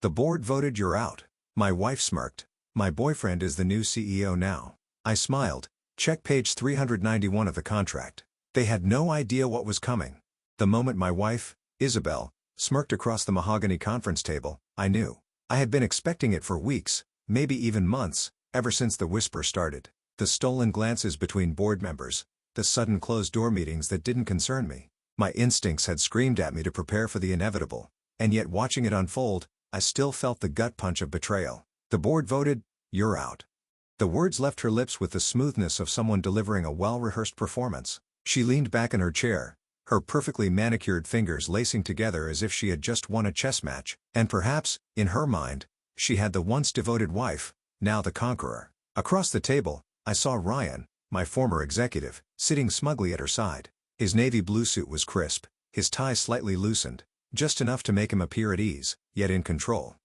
The board voted you're out. My wife smirked. My boyfriend is the new CEO now. I smiled. Check page 391 of the contract. They had no idea what was coming. The moment my wife, Isabel, smirked across the mahogany conference table, I knew. I had been expecting it for weeks, maybe even months, ever since the whisper started. The stolen glances between board members, the sudden closed-door meetings that didn't concern me. My instincts had screamed at me to prepare for the inevitable, and yet watching it unfold, I still felt the gut punch of betrayal. The board voted, "You're out." The words left her lips with the smoothness of someone delivering a well-rehearsed performance. She leaned back in her chair, her perfectly manicured fingers lacing together as if she had just won a chess match, and perhaps, in her mind, she had the once devoted wife, now the conqueror. Across the table, I saw Ryan, my former executive, sitting smugly at her side. His navy blue suit was crisp, his tie slightly loosened, just enough to make him appear at ease, yet in control.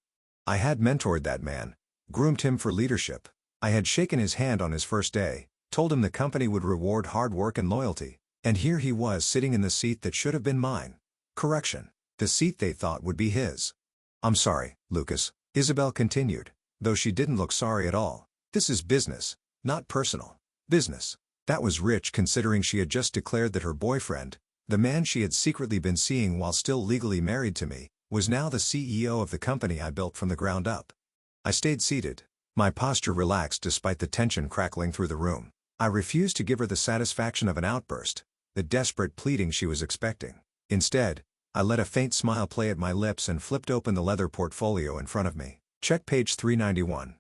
I had mentored that man, groomed him for leadership. I had shaken his hand on his first day, told him the company would reward hard work and loyalty, and here he was sitting in the seat that should have been mine. Correction, the seat they thought would be his. "I'm sorry, Lucas," Isabel continued, though she didn't look sorry at all. "This is business, not personal. Business." That was rich considering she had just declared that her boyfriend, the man she had secretly been seeing while still legally married to me, was now the CEO of the company I built from the ground up. I stayed seated, my posture relaxed despite the tension crackling through the room. I refused to give her the satisfaction of an outburst, the desperate pleading she was expecting. Instead, I let a faint smile play at my lips and flipped open the leather portfolio in front of me. "Check page 391.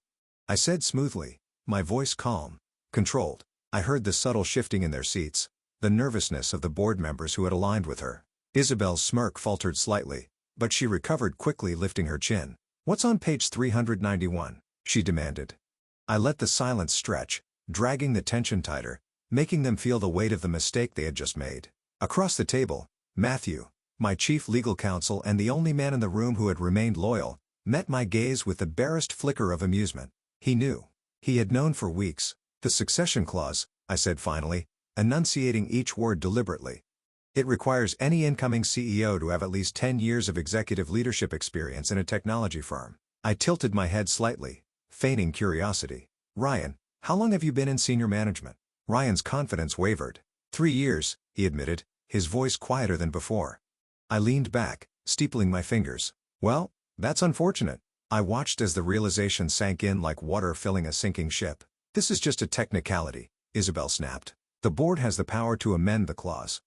I said smoothly, my voice calm, controlled. I heard the subtle shifting in their seats, the nervousness of the board members who had aligned with her. Isabel's smirk faltered slightly, but she recovered quickly, lifting her chin. "What's on page 391? She demanded. I let the silence stretch, dragging the tension tighter, making them feel the weight of the mistake they had just made. Across the table, Matthew, my chief legal counsel and the only man in the room who had remained loyal, met my gaze with the barest flicker of amusement. He knew. He had known for weeks. "The succession clause," I said finally, enunciating each word deliberately. "It requires any incoming CEO to have at least 10 years of executive leadership experience in a technology firm." I tilted my head slightly, feigning curiosity. "Ryan, how long have you been in senior management?" Ryan's confidence wavered. 3 years, he admitted, his voice quieter than before. I leaned back, steepling my fingers. "Well, that's unfortunate." I watched as the realization sank in like water filling a sinking ship. "This is just a technicality," Isabel snapped. "The board has the power to amend the clause."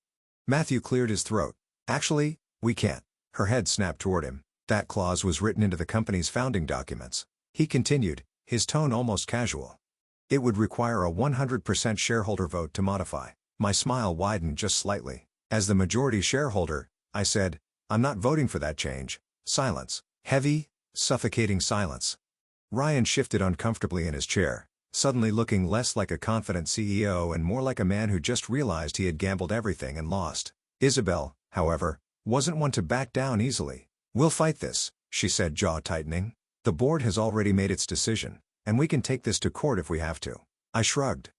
Matthew cleared his throat. "Actually, we can't." Her head snapped toward him. "That clause was written into the company's founding documents." He continued, his tone almost casual. "It would require a 100% shareholder vote to modify." My smile widened just slightly. "As the majority shareholder," I said, "I'm not voting for that change." Silence. Heavy, suffocating silence. Ryan shifted uncomfortably in his chair, suddenly looking less like a confident CEO and more like a man who just realized he had gambled everything and lost. Isabel, however, wasn't one to back down easily. "We'll fight this," she said, jaw tightening. "The board has already made its decision, and we can take this to court if we have to." I shrugged.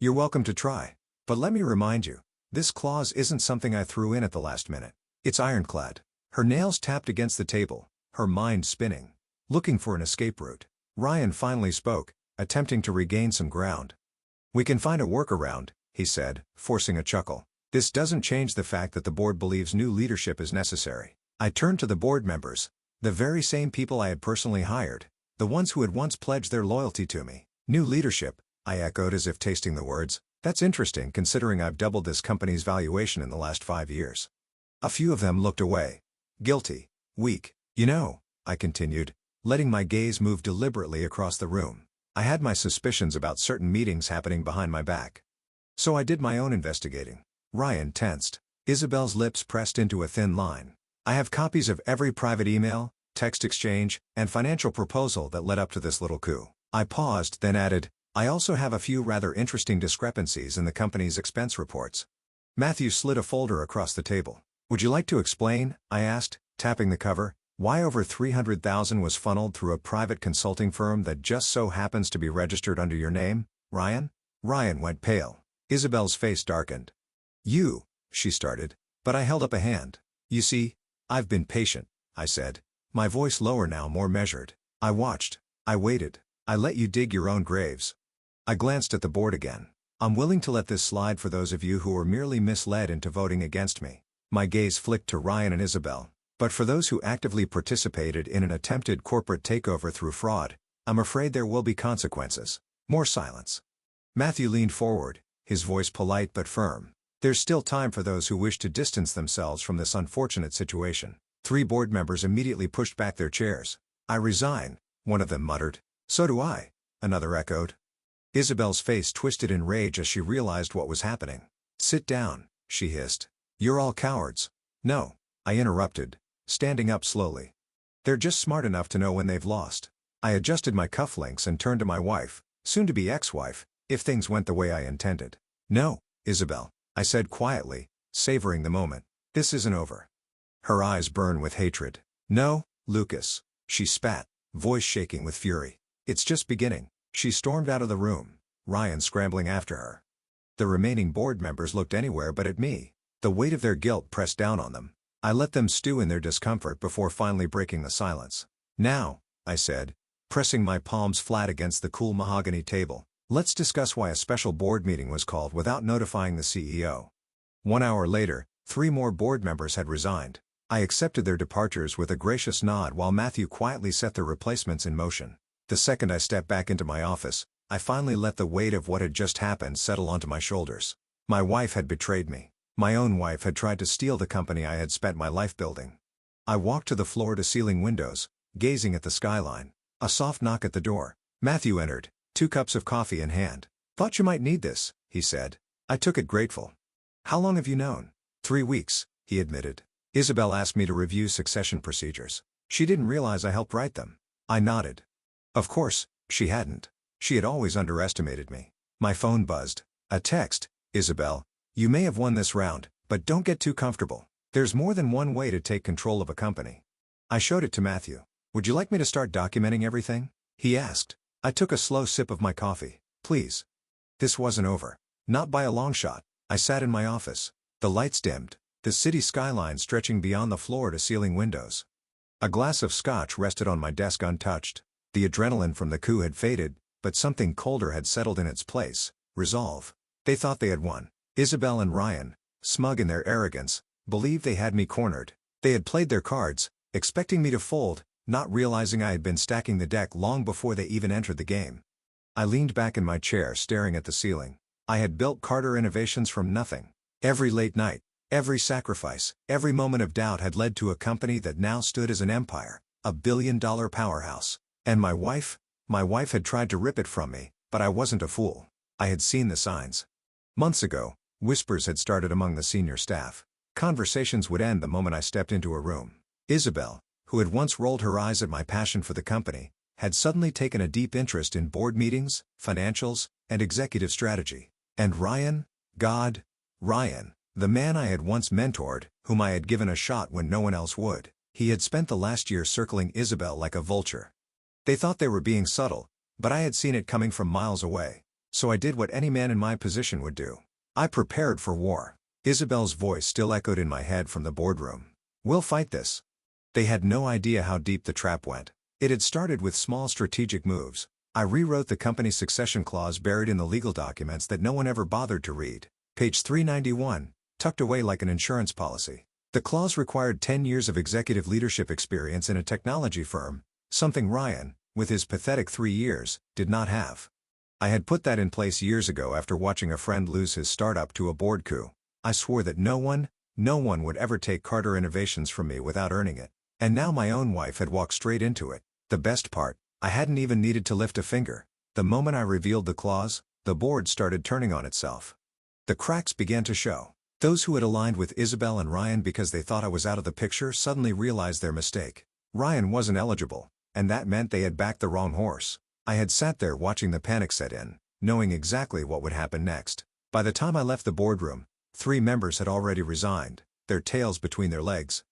"You're welcome to try. But let me remind you, this clause isn't something I threw in at the last minute. It's ironclad." Her nails tapped against the table, her mind spinning, looking for an escape route. Ryan finally spoke, attempting to regain some ground. "We can find a workaround," he said, forcing a chuckle. "This doesn't change the fact that the board believes new leadership is necessary." I turned to the board members, the very same people I had personally hired, the ones who had once pledged their loyalty to me. "New leadership," I echoed as if tasting the words. "That's interesting considering I've doubled this company's valuation in the last 5 years." A few of them looked away. Guilty. Weak. "You know," I continued, letting my gaze move deliberately across the room, "I had my suspicions about certain meetings happening behind my back. So I did my own investigating." Ryan tensed. Isabel's lips pressed into a thin line. "I have copies of every private email, text exchange, and financial proposal that led up to this little coup." I paused, then added, "I also have a few rather interesting discrepancies in the company's expense reports." Matthew slid a folder across the table. "Would you like to explain," I asked, tapping the cover, "why over $300,000 was funneled through a private consulting firm that just so happens to be registered under your name, Ryan?" Ryan went pale. Isabel's face darkened. "You," she started, but I held up a hand. "You see, I've been patient," I said, My voice lower now, more measured. I watched. I waited. I let you dig your own graves. I glanced at the board again. I'm willing to let this slide for those of you who were merely misled into voting against me. My gaze flicked to Ryan and Isabel. But for those who actively participated in an attempted corporate takeover through fraud, I'm afraid there will be consequences. More silence. Matthew leaned forward, his voice polite but firm. There's still time for those who wish to distance themselves from this unfortunate situation. 3 board members immediately pushed back their chairs. I resign, one of them muttered. So do I, another echoed. Isabel's face twisted in rage as she realized what was happening. Sit down, she hissed. You're all cowards. No, I interrupted, standing up slowly. They're just smart enough to know when they've lost. I adjusted my cufflinks and turned to my wife, soon-to-be ex-wife, if things went the way I intended. No, Isabel, I said quietly, savoring the moment. This isn't over. Her eyes burned with hatred. No, Lucas, she spat, voice shaking with fury. It's just beginning. She stormed out of the room, Ryan scrambling after her. The remaining board members looked anywhere but at me. The weight of their guilt pressed down on them. I let them stew in their discomfort before finally breaking the silence. Now, I said, pressing my palms flat against the cool mahogany table, let's discuss why a special board meeting was called without notifying the CEO. 1 hour later, 3 more board members had resigned. I accepted their departures with a gracious nod while Matthew quietly set their replacements in motion. The second I stepped back into my office, I finally let the weight of what had just happened settle onto my shoulders. My wife had betrayed me. My own wife had tried to steal the company I had spent my life building. I walked to the floor-to-ceiling windows, gazing at the skyline. A soft knock at the door. Matthew entered, 2 cups of coffee in hand. Thought you might need this, he said. I took it grateful. How long have you known? 3 weeks, he admitted. Isabel asked me to review succession procedures. She didn't realize I helped write them. I nodded. Of course, she hadn't. She had always underestimated me. My phone buzzed. A text. Isabel, you may have won this round, but don't get too comfortable. There's more than one way to take control of a company. I showed it to Matthew. Would you like me to start documenting everything? He asked. I took a slow sip of my coffee. Please. This wasn't over. Not by a long shot. I sat in my office. The lights dimmed, the city skyline stretching beyond the floor-to-ceiling windows. A glass of scotch rested on my desk untouched. The adrenaline from the coup had faded, but something colder had settled in its place, resolve. They thought they had won. Isabel and Ryan, smug in their arrogance, believed they had me cornered. They had played their cards, expecting me to fold, not realizing I had been stacking the deck long before they even entered the game. I leaned back in my chair staring at the ceiling. I had built Carter Innovations from nothing. Every late night, every sacrifice, every moment of doubt had led to a company that now stood as an empire, a billion-dollar powerhouse. And my wife had tried to rip it from me, but I wasn't a fool. I had seen the signs. Months ago, whispers had started among the senior staff. Conversations would end the moment I stepped into a room. Isabel, who had once rolled her eyes at my passion for the company, had suddenly taken a deep interest in board meetings, financials, and executive strategy. And Ryan, Ryan, the man I had once mentored, whom I had given a shot when no one else would, he had spent the last year circling Isabel like a vulture. They thought they were being subtle, but I had seen it coming from miles away. So I did what any man in my position would do. I prepared for war. Isabel's voice still echoed in my head from the boardroom. We'll fight this. They had no idea how deep the trap went. It had started with small strategic moves. I rewrote the company's succession clause buried in the legal documents that no one ever bothered to read. Page 391, tucked away like an insurance policy. The clause required 10 years of executive leadership experience in a technology firm, something Ryan, with his pathetic 3 years, did not have. I had put that in place years ago after watching a friend lose his startup to a board coup. I swore that no one would ever take Carter Innovations from me without earning it. And now my own wife had walked straight into it. The best part, I hadn't even needed to lift a finger. The moment I revealed the clause, the board started turning on itself. The cracks began to show. Those who had aligned with Isabel and Ryan because they thought I was out of the picture suddenly realized their mistake. Ryan wasn't eligible, and that meant they had backed the wrong horse. I had sat there watching the panic set in, knowing exactly what would happen next. By the time I left the boardroom, 3 members had already resigned, their tails between their legs.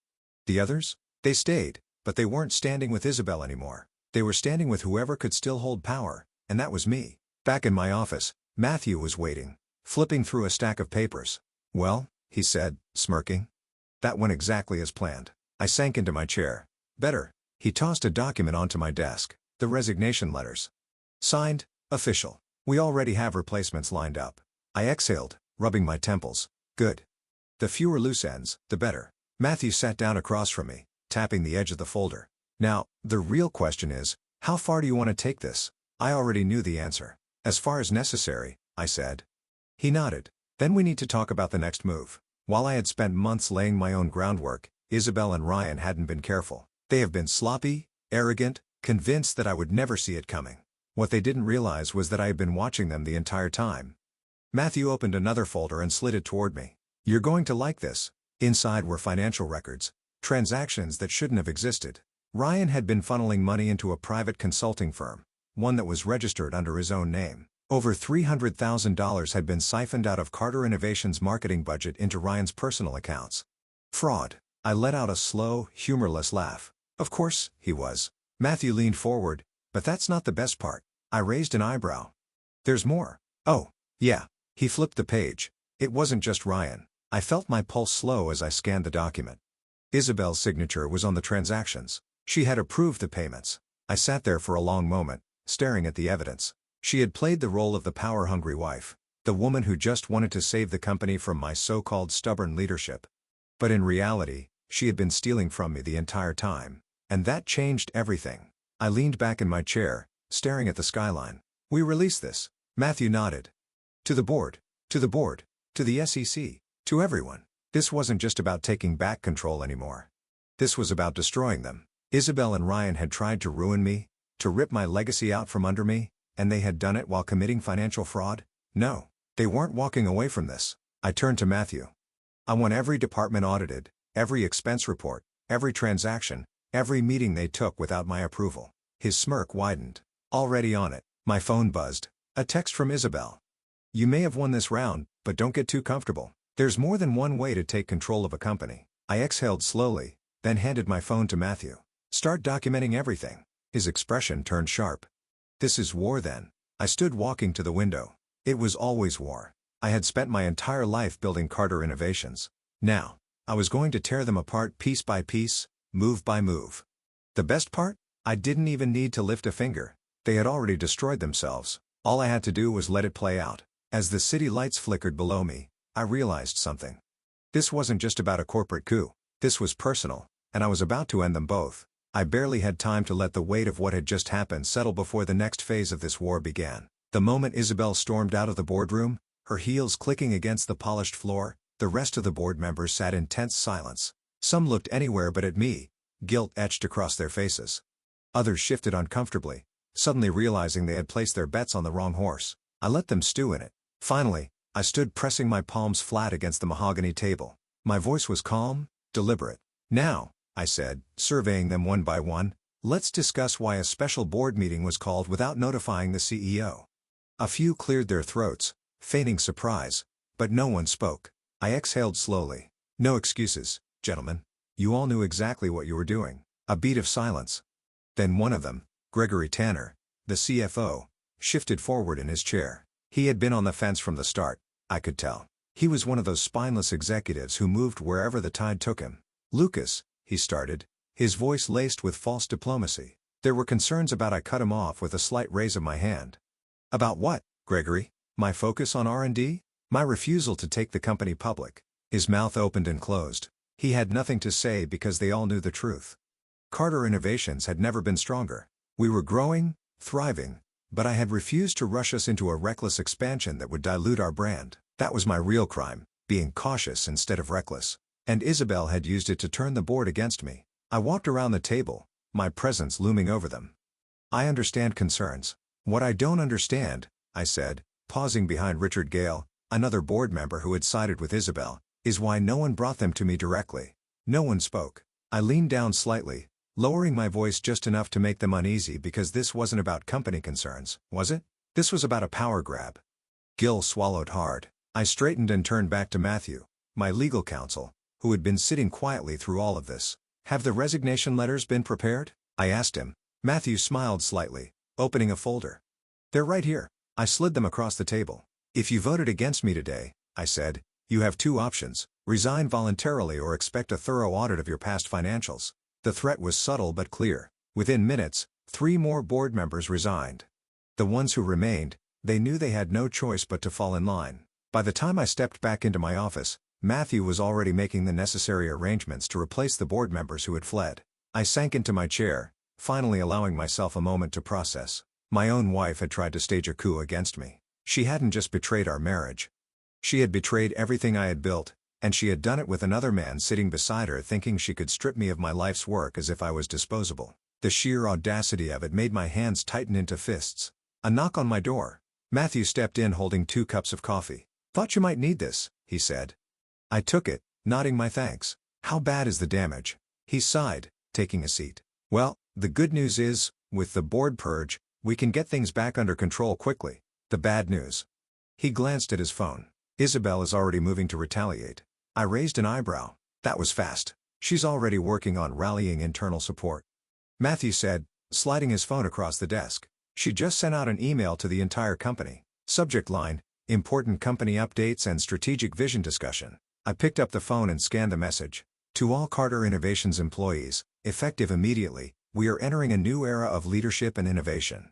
The others? They stayed, but they weren't standing with Isabel anymore. They were standing with whoever could still hold power, and that was me. Back in my office, Matthew was waiting, flipping through a stack of papers. Well, he said, smirking. That went exactly as planned. I sank into my chair. Better, He tossed a document onto my desk. The resignation letters. Signed, official. We already have replacements lined up. I exhaled, rubbing my temples. Good. The fewer loose ends, the better. Matthew sat down across from me, tapping the edge of the folder. Now, the real question is, how far do you want to take this? I already knew the answer. As far as necessary, I said. He nodded. Then we need to talk about the next move. While I had spent months laying my own groundwork, Isabel and Ryan hadn't been careful. They have been sloppy, arrogant, convinced that I would never see it coming. What they didn't realize was that I had been watching them the entire time. Matthew opened another folder and slid it toward me. You're going to like this. Inside were financial records, transactions that shouldn't have existed. Ryan had been funneling money into a private consulting firm, one that was registered under his own name. Over $300,000 had been siphoned out of Carter Innovations' marketing budget into Ryan's personal accounts. Fraud. I let out a slow, humorless laugh. Of course, he was. Matthew leaned forward. But that's not the best part. I raised an eyebrow. There's more. Oh, yeah. He flipped the page. It wasn't just Ryan. I felt my pulse slow as I scanned the document. Isabel's signature was on the transactions. She had approved the payments. I sat there for a long moment, staring at the evidence. She had played the role of the power-hungry wife, the woman who just wanted to save the company from my so-called stubborn leadership. But in reality, she had been stealing from me the entire time. And that changed everything. I leaned back in my chair, staring at the skyline. We release this. Matthew nodded. To the board. To the board. To the SEC. To everyone. This wasn't just about taking back control anymore. This was about destroying them. Isabel and Ryan had tried to ruin me, to rip my legacy out from under me, and they had done it while committing financial fraud? No. They weren't walking away from this. I turned to Matthew. I want every department audited, every expense report, every transaction, every meeting they took without my approval. His smirk widened. Already on it. My phone buzzed. A text from Isabel. You may have won this round, but don't get too comfortable. There's more than one way to take control of a company. I exhaled slowly, then handed my phone to Matthew. Start documenting everything. His expression turned sharp. This is war then. I stood walking to the window. It was always war. I had spent my entire life building Carter Innovations. Now, I was going to tear them apart piece by piece, move by move. The best part? I didn't even need to lift a finger. They had already destroyed themselves. All I had to do was let it play out. As the city lights flickered below me, I realized something. This wasn't just about a corporate coup. This was personal, and I was about to end them both. I barely had time to let the weight of what had just happened settle before the next phase of this war began. The moment Isabel stormed out of the boardroom, her heels clicking against the polished floor, the rest of the board members sat in tense silence. Some looked anywhere but at me, guilt etched across their faces. Others shifted uncomfortably, suddenly realizing they had placed their bets on the wrong horse. I let them stew in it. Finally, I stood pressing my palms flat against the mahogany table. My voice was calm, deliberate. Now, I said, surveying them one by one, let's discuss why a special board meeting was called without notifying the CEO. A few cleared their throats, feigning surprise, but no one spoke. I exhaled slowly. No excuses, gentlemen. You all knew exactly what you were doing. A beat of silence. Then one of them, Gregory Tanner, the CFO, shifted forward in his chair. He had been on the fence from the start, I could tell. He was one of those spineless executives who moved wherever the tide took him. Lucas, he started, his voice laced with false diplomacy. There were concerns about I cut him off with a slight raise of my hand. About what, Gregory? My focus on R&D? My refusal to take the company public. His mouth opened and closed. He had nothing to say because they all knew the truth. Carter Innovations had never been stronger. We were growing, thriving, but I had refused to rush us into a reckless expansion that would dilute our brand. That was my real crime, being cautious instead of reckless. And Isabel had used it to turn the board against me. I walked around the table, my presence looming over them. I understand concerns. What I don't understand, I said, pausing behind Richard Gale, another board member who had sided with Isabel, is why no one brought them to me directly. No one spoke. I leaned down slightly, lowering my voice just enough to make them uneasy because this wasn't about company concerns, was it? This was about a power grab. Gil swallowed hard. I straightened and turned back to Matthew, my legal counsel, who had been sitting quietly through all of this. Have the resignation letters been prepared? I asked him. Matthew smiled slightly, opening a folder. They're right here. I slid them across the table. If you voted against me today, I said, you have two options: resign voluntarily or expect a thorough audit of your past financials. The threat was subtle but clear. Within minutes, 3 more board members resigned. The ones who remained, they knew they had no choice but to fall in line. By the time I stepped back into my office, Matthew was already making the necessary arrangements to replace the board members who had fled. I sank into my chair, finally allowing myself a moment to process. My own wife had tried to stage a coup against me. She hadn't just betrayed our marriage. She had betrayed everything I had built, and she had done it with another man sitting beside her thinking she could strip me of my life's work as if I was disposable. The sheer audacity of it made my hands tighten into fists. A knock on my door. Matthew stepped in holding 2 cups of coffee. "Thought you might need this," he said. I took it, nodding my thanks. "How bad is the damage?" He sighed, taking a seat. "Well, the good news is, with the board purge, we can get things back under control quickly. The bad news." He glanced at his phone. "Isabel is already moving to retaliate." I raised an eyebrow. That was fast. "She's already working on rallying internal support," Matthew said, sliding his phone across the desk. "She just sent out an email to the entire company. Subject line, important company updates and strategic vision discussion." I picked up the phone and scanned the message. "To all Carter Innovations employees, effective immediately, we are entering a new era of leadership and innovation.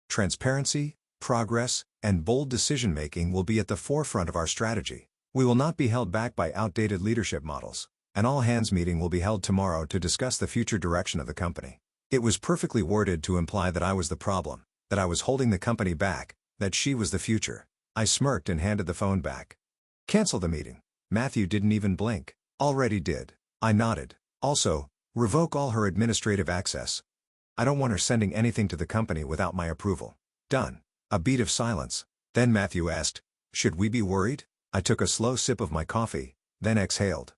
Transparency, progress, and bold decision-making will be at the forefront of our strategy. We will not be held back by outdated leadership models. An all-hands meeting will be held tomorrow to discuss the future direction of the company." It was perfectly worded to imply that I was the problem, that I was holding the company back, that she was the future. I smirked and handed the phone back. "Cancel the meeting." Matthew didn't even blink. "Already did." I nodded. "Also, revoke all her administrative access. I don't want her sending anything to the company without my approval." "Done." A beat of silence. Then Matthew asked, "Should we be worried?" I took a slow sip of my coffee, then exhaled.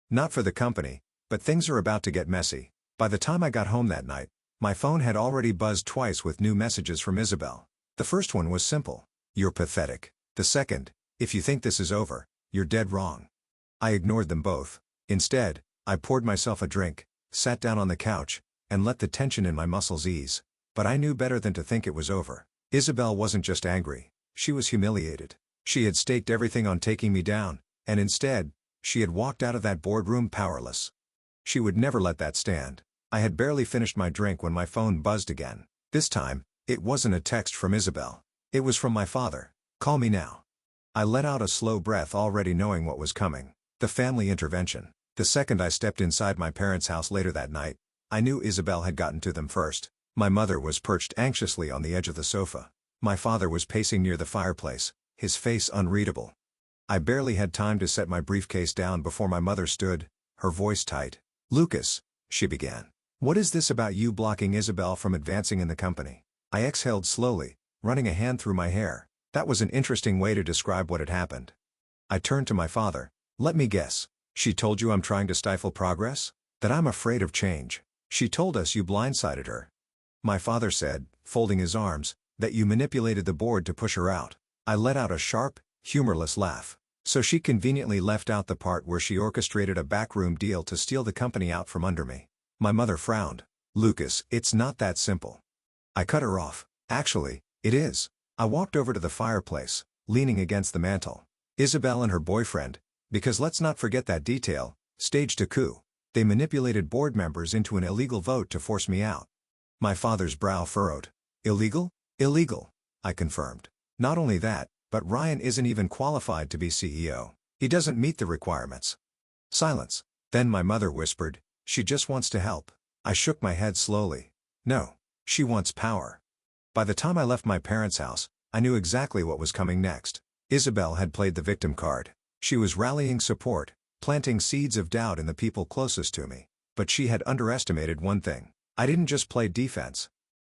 "Not for the company, but things are about to get messy." By the time I got home that night, my phone had already buzzed twice with new messages from Isabel. The first one was simple: "You're pathetic." The second: "If you think this is over, you're dead wrong." I ignored them both. Instead, I poured myself a drink, sat down on the couch, and let the tension in my muscles ease. But I knew better than to think it was over. Isabel wasn't just angry, she was humiliated. She had staked everything on taking me down, and instead, she had walked out of that boardroom powerless. She would never let that stand. I had barely finished my drink when my phone buzzed again. This time, it wasn't a text from Isabel. It was from my father. "Call me now." I let out a slow breath, already knowing what was coming. The family intervention. The second I stepped inside my parents' house later that night, I knew Isabel had gotten to them first. My mother was perched anxiously on the edge of the sofa. My father was pacing near the fireplace, his face unreadable. I barely had time to set my briefcase down before my mother stood, her voice tight. "Lucas," she began. "What is this about you blocking Isabel from advancing in the company?" I exhaled slowly, running a hand through my hair. That was an interesting way to describe what had happened. I turned to my father. "Let me guess. She told you I'm trying to stifle progress? That I'm afraid of change? She told us you blindsided her?" My father said, folding his arms, "that you manipulated the board to push her out." I let out a sharp, humorless laugh. "So she conveniently left out the part where she orchestrated a backroom deal to steal the company out from under me." My mother frowned. "Lucas, it's not that simple." I cut her off. "Actually, it is." I walked over to the fireplace, leaning against the mantel. "Isabel and her boyfriend, because let's not forget that detail, staged a coup. They manipulated board members into an illegal vote to force me out." My father's brow furrowed. "Illegal?" "Illegal," I confirmed. "Not only that, but Ryan isn't even qualified to be CEO. He doesn't meet the requirements." Silence. Then my mother whispered, "She just wants to help." I shook my head slowly. "No, she wants power." By the time I left my parents' house, I knew exactly what was coming next. Isabel had played the victim card. She was rallying support, planting seeds of doubt in the people closest to me. But she had underestimated one thing. I didn't just play defense.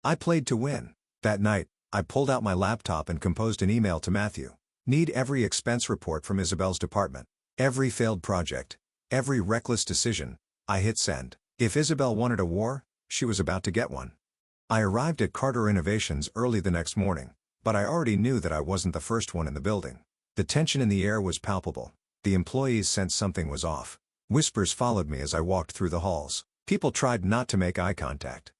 I played to win. That night, I pulled out my laptop and composed an email to Matthew. Need every expense report from Isabel's department. Every failed project. Every reckless decision. I hit send. If Isabel wanted a war, she was about to get one. I arrived at Carter Innovations early the next morning, but I already knew that I wasn't the first one in the building. The tension in the air was palpable. The employees sensed something was off. Whispers followed me as I walked through the halls. People tried not to make eye contact.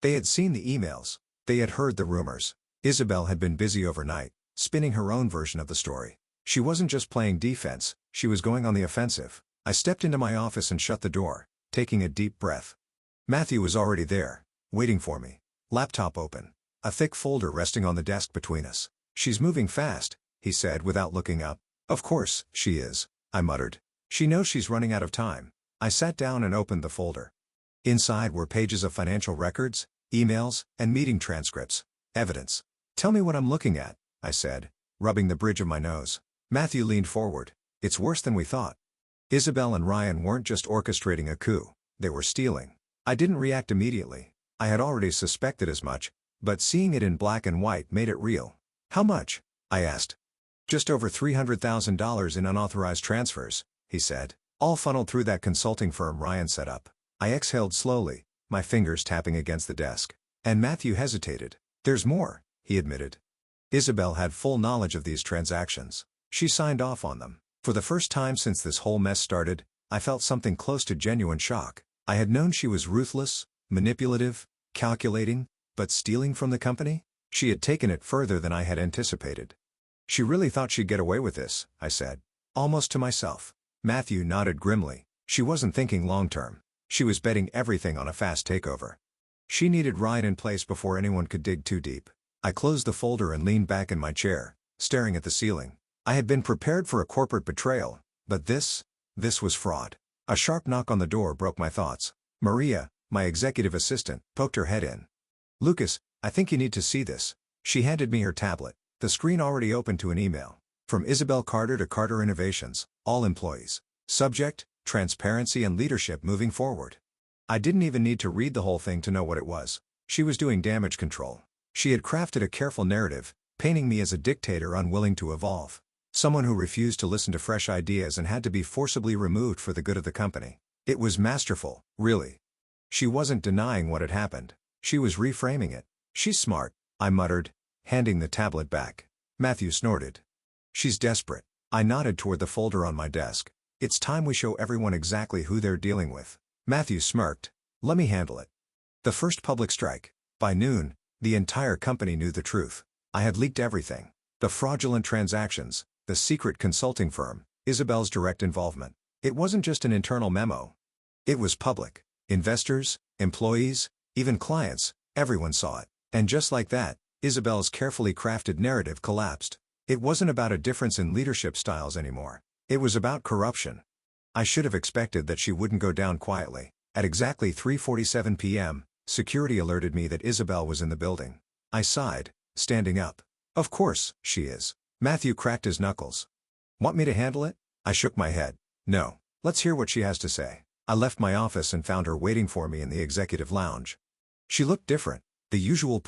They had seen the emails. They had heard the rumors. Isabel had been busy overnight, spinning her own version of the story. She wasn't just playing defense, she was going on the offensive. I stepped into my office and shut the door, taking a deep breath. Matthew was already there, waiting for me. Laptop open. A thick folder resting on the desk between us. "She's moving fast," he said without looking up. "Of course, she is," I muttered. "She knows she's running out of time." I sat down and opened the folder. Inside were pages of financial records, emails, and meeting transcripts. Evidence. "Tell me what I'm looking at," I said, rubbing the bridge of my nose. Matthew leaned forward. "It's worse than we thought. Isabel and Ryan weren't just orchestrating a coup, they were stealing." I didn't react immediately. I had already suspected as much, but seeing it in black and white made it real. "How much?" I asked. "Just over $300,000 in unauthorized transfers," he said, "all funneled through that consulting firm Ryan set up." I exhaled slowly, my fingers tapping against the desk. And Matthew hesitated. "There's more," he admitted. "Isabel had full knowledge of these transactions. She signed off on them." For the first time since this whole mess started, I felt something close to genuine shock. I had known she was ruthless, manipulative, calculating, but stealing from the company? She had taken it further than I had anticipated. "She really thought she'd get away with this," I said, almost to myself. Matthew nodded grimly. "She wasn't thinking long-term. She was betting everything on a fast takeover. She needed Ryan in place before anyone could dig too deep." I closed the folder and leaned back in my chair, staring at the ceiling. I had been prepared for a corporate betrayal, but this was fraud. A sharp knock on the door broke my thoughts. Maria, my executive assistant, poked her head in. "Lucas, I think you need to see this." She handed me her tablet, the screen already open to an email. From Isabel Carter to Carter Innovations, all employees. Subject, transparency and leadership moving forward. I didn't even need to read the whole thing to know what it was. She was doing damage control. She had crafted a careful narrative, painting me as a dictator unwilling to evolve. Someone who refused to listen to fresh ideas and had to be forcibly removed for the good of the company. It was masterful, really. She wasn't denying what had happened. She was reframing it. "She's smart," I muttered, handing the tablet back. Matthew snorted. "She's desperate." I nodded toward the folder on my desk. "It's time we show everyone exactly who they're dealing with." Matthew smirked. "Let me handle it." The first public strike. By noon, the entire company knew the truth. I had leaked everything. The fraudulent transactions, the secret consulting firm, Isabel's direct involvement. It wasn't just an internal memo. It was public. Investors, employees, even clients, everyone saw it. And just like that, Isabel's carefully crafted narrative collapsed. It wasn't about a difference in leadership styles anymore. It was about corruption. I should have expected that she wouldn't go down quietly. At exactly 3:47 p.m., security alerted me that Isabel was in the building. I sighed, standing up. "Of course, she is." Matthew cracked his knuckles. "Want me to handle it?" I shook my head. "No. Let's hear what she has to say." I left my office and found her waiting for me in the executive lounge. She looked different. The usual